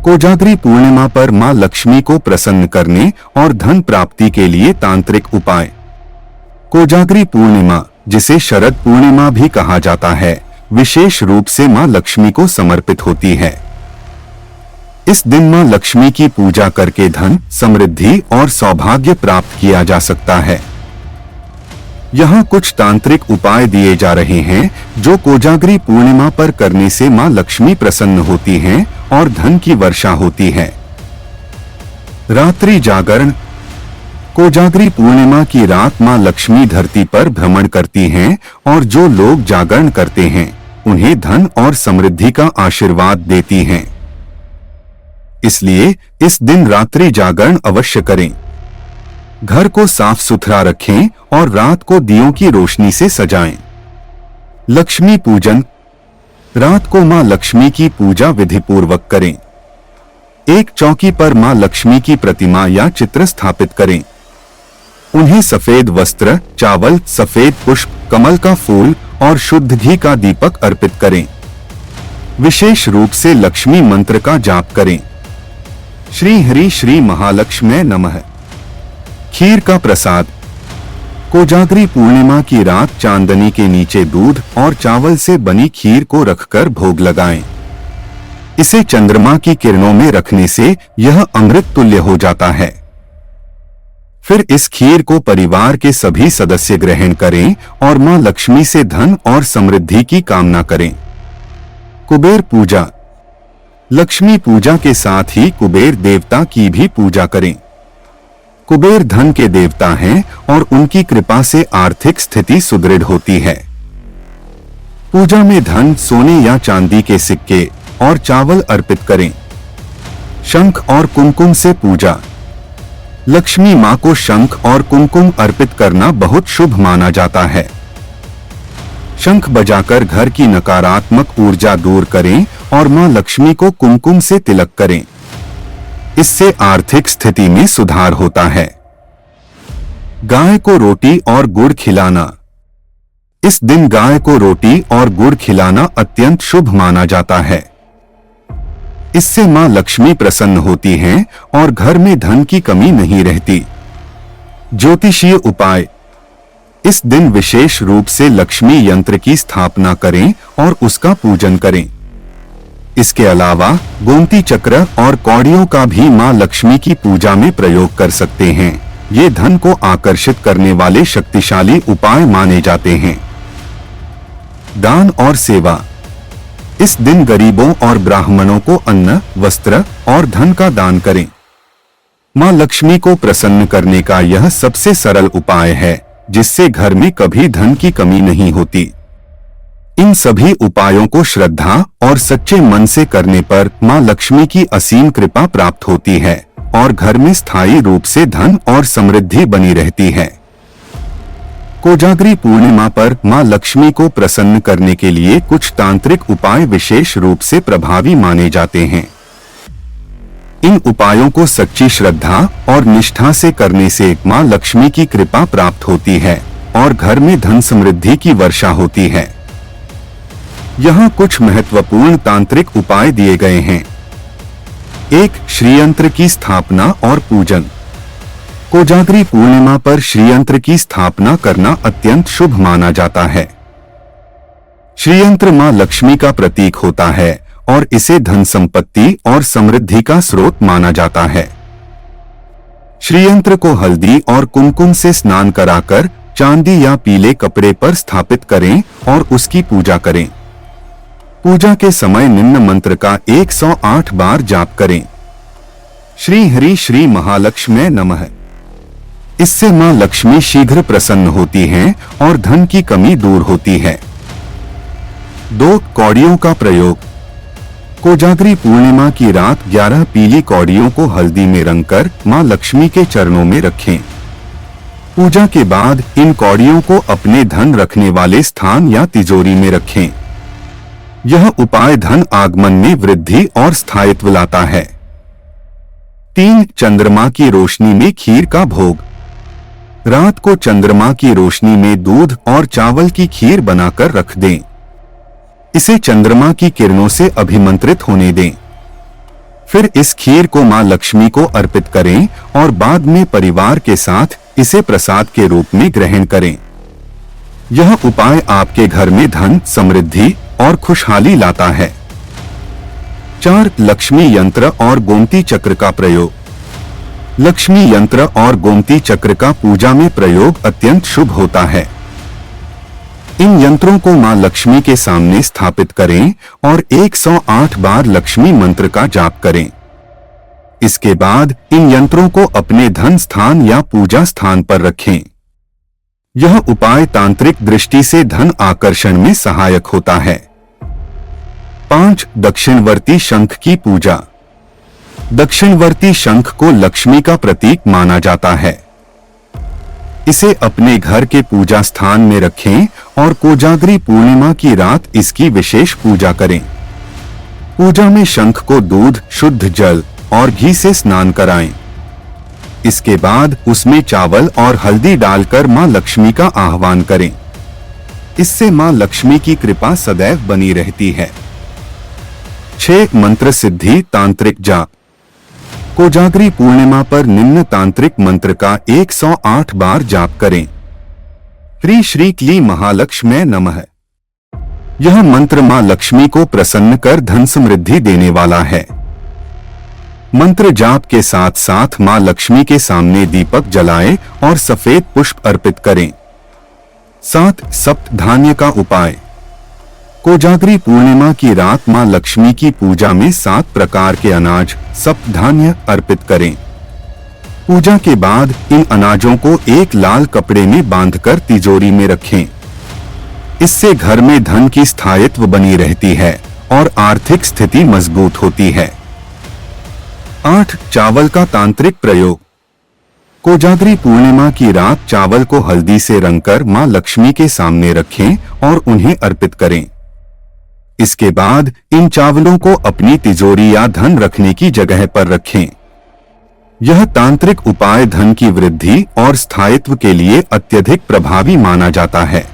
कोजागरी पूर्णिमा पर मां लक्ष्मी को प्रसन्न करने और धन प्राप्ति के लिए तांत्रिक उपाय। कोजागरी पूर्णिमा, जिसे शरद पूर्णिमा भी कहा जाता है, विशेष रूप से मां लक्ष्मी को समर्पित होती है। इस दिन मां लक्ष्मी की पूजा करके धन, समृद्धि और सौभाग्य प्राप्त किया जा सकता है। यहाँ कुछ तांत्रिक उपाय दिए जा रहे हैं जो कोजागरी पूर्णिमा पर करने से मां लक्ष्मी प्रसन्न होती हैं और धन की वर्षा होती है। रात्रि जागरण। कोजागरी पूर्णिमा की रात मां लक्ष्मी धरती पर भ्रमण करती हैं और जो लोग जागरण करते हैं उन्हें धन और समृद्धि का आशीर्वाद देती हैं। इसलिए इस दिन रात्रि जागरण अवश्य करें। घर को साफ सुथरा रखें और रात को दियों की रोशनी से सजाएं। लक्ष्मी पूजन। रात को मां लक्ष्मी की पूजा विधि पूर्वक करें। एक चौकी पर मां लक्ष्मी की प्रतिमा या चित्र स्थापित करें। उन्हें सफेद वस्त्र, चावल, सफेद पुष्प, कमल का फूल और शुद्ध घी का दीपक अर्पित करें। विशेष रूप से लक्ष्मी मंत्र का जाप करें। श्री हरि श्री महालक्ष्मी नमः। खीर का प्रसाद। कोजागरी पूर्णिमा की रात चांदनी के नीचे दूध और चावल से बनी खीर को रखकर भोग लगाएं। इसे चंद्रमा की किरणों में रखने से यह अमृत तुल्य हो जाता है। फिर इस खीर को परिवार के सभी सदस्य ग्रहण करें और मां लक्ष्मी से धन और समृद्धि की कामना करें। कुबेर पूजा। लक्ष्मी पूजा के साथ ही कुबेर देवता की भी पूजा करें। कुबेर धन के देवता हैं और उनकी कृपा से आर्थिक स्थिति सुदृढ़ होती है। पूजा में धन, सोने या चांदी के सिक्के और चावल अर्पित करें। शंख और कुमकुम से पूजा। लक्ष्मी मां को शंख और कुमकुम अर्पित करना बहुत शुभ माना जाता है। शंख बजाकर घर की नकारात्मक ऊर्जा दूर करें और मां लक्ष्मी को कुमकुम से तिलक करें। इससे आर्थिक स्थिति में सुधार होता है। गाय को रोटी और गुड़ खिलाना। इस दिन गाय को रोटी और गुड़ खिलाना अत्यंत शुभ माना जाता है। इससे मां लक्ष्मी प्रसन्न होती हैं और घर में धन की कमी नहीं रहती। ज्योतिषीय उपाय। इस दिन विशेष रूप से लक्ष्मी यंत्र की स्थापना करें और उसका पूजन करें। इसके अलावा गोमती चक्र और कौड़ियों का भी मां लक्ष्मी की पूजा में प्रयोग कर सकते हैं। ये धन को आकर्षित करने वाले शक्तिशाली उपाय माने जाते हैं। दान और सेवा। इस दिन गरीबों और ब्राह्मणों को अन्न, वस्त्र और धन का दान करें। मां लक्ष्मी को प्रसन्न करने का यह सबसे सरल उपाय है जिससे घर में कभी धन की कमी नहीं होती। इन सभी उपायों को श्रद्धा और सच्चे मन से करने पर मां लक्ष्मी की असीम कृपा प्राप्त होती है और घर में स्थायी रूप से धन और समृद्धि बनी रहती है। कोजागरी पूर्णिमा पर मां लक्ष्मी को प्रसन्न करने के लिए कुछ तांत्रिक उपाय विशेष रूप से प्रभावी माने जाते हैं। इन उपायों को सच्ची श्रद्धा और निष्ठा से करने से मां लक्ष्मी की कृपा प्राप्त होती है और घर में धन समृद्धि की वर्षा होती है। यहाँ कुछ महत्वपूर्ण तांत्रिक उपाय दिए गए हैं। 1. श्रीयंत्र की स्थापना और पूजन। कोजागरी पूर्णिमा पर श्रीयंत्र की स्थापना करना अत्यंत शुभ माना जाता है। श्रीयंत्र मां लक्ष्मी का प्रतीक होता है और इसे धन संपत्ति और समृद्धि का स्रोत माना जाता है। श्रीयंत्र को हल्दी और कुमकुम से स्नान कराकर चांदी या पीले कपड़े पर स्थापित करें और उसकी पूजा करें। पूजा के समय निम्न मंत्र का 108 बार जाप करें। श्री हरि श्री महालक्ष्मी नमः। इससे मां लक्ष्मी शीघ्र प्रसन्न होती हैं और धन की कमी दूर होती है। 2. कौड़ियों का प्रयोग। कोजागरी पूर्णिमा की रात 11 पीली कौड़ियों को हल्दी में रंगकर मां लक्ष्मी के चरणों में रखें। पूजा के बाद इन कौड़ियों को अपने धन रखने वाले स्थान या तिजोरी में रखें। यह उपाय धन आगमन में वृद्धि और स्थायित्व लाता है। 3. चंद्रमा की रोशनी में खीर का भोग। रात को चंद्रमा की रोशनी में दूध और चावल की खीर बनाकर रख दें। इसे चंद्रमा की किरणों से अभिमंत्रित होने दें। फिर इस खीर को मां लक्ष्मी को अर्पित करें और बाद में परिवार के साथ इसे प्रसाद के रूप में ग्रहण करें। यह उपाय आपके घर में धन, समृद्धि और खुशहाली लाता है। 4. लक्ष्मी यंत्र और गोमती चक्र का प्रयोग। लक्ष्मी यंत्र और गोमती चक्र का पूजा में प्रयोग अत्यंत शुभ होता है। इन यंत्रों को मां लक्ष्मी के सामने स्थापित करें और 108 बार लक्ष्मी मंत्र का जाप करें। इसके बाद इन यंत्रों को अपने धन स्थान या पूजा स्थान पर रखें। यह उपाय तांत्रिक दृष्टि से धन आकर्षण में सहायक होता है। 5. दक्षिणवर्ती शंख की पूजा। दक्षिणवर्ती शंख को लक्ष्मी का प्रतीक माना जाता है। इसे अपने घर के पूजा स्थान में रखें और कोजागरी पूर्णिमा की रात इसकी विशेष पूजा करें। पूजा में शंख को दूध, शुद्ध जल और घी से स्नान कराएं। इसके बाद उसमें चावल और हल्दी डालकर मां लक्ष्मी का आह्वान करें। इससे मां लक्ष्मी की कृपा सदैव बनी रहती है। 6. मंत्र सिद्धि तांत्रिक जाप। कोजागरी पूर्णिमा पर निम्न तांत्रिक मंत्र का 108 बार जाप करें। ह्रीं श्री क्लीं महालक्ष्म्यै नमः। यह मंत्र मां लक्ष्मी को प्रसन्न कर धन समृद्धि देने वाला है। मंत्र जाप के साथ साथ मां लक्ष्मी के सामने दीपक जलाएं और सफेद पुष्प अर्पित करें। 7. सप्त धान्य का उपाय। कोजागरी पूर्णिमा की रात मां लक्ष्मी की पूजा में 7 प्रकार के अनाज, सप्त धान्य अर्पित करें। पूजा के बाद इन अनाजों को एक लाल कपड़े में बांधकर तिजोरी में रखें। इससे घर में धन की स्थायित्व बनी रहती है और आर्थिक स्थिति मजबूत होती है। 8. चावल का तांत्रिक प्रयोग। कोजागरी पूर्णिमा की रात चावल को हल्दी से रंगकर मां लक्ष्मी के सामने रखें और उन्हें अर्पित करें। इसके बाद इन चावलों को अपनी तिजोरी या धन रखने की जगह पर रखें। यह तांत्रिक उपाय धन की वृद्धि और स्थायित्व के लिए अत्यधिक प्रभावी माना जाता है।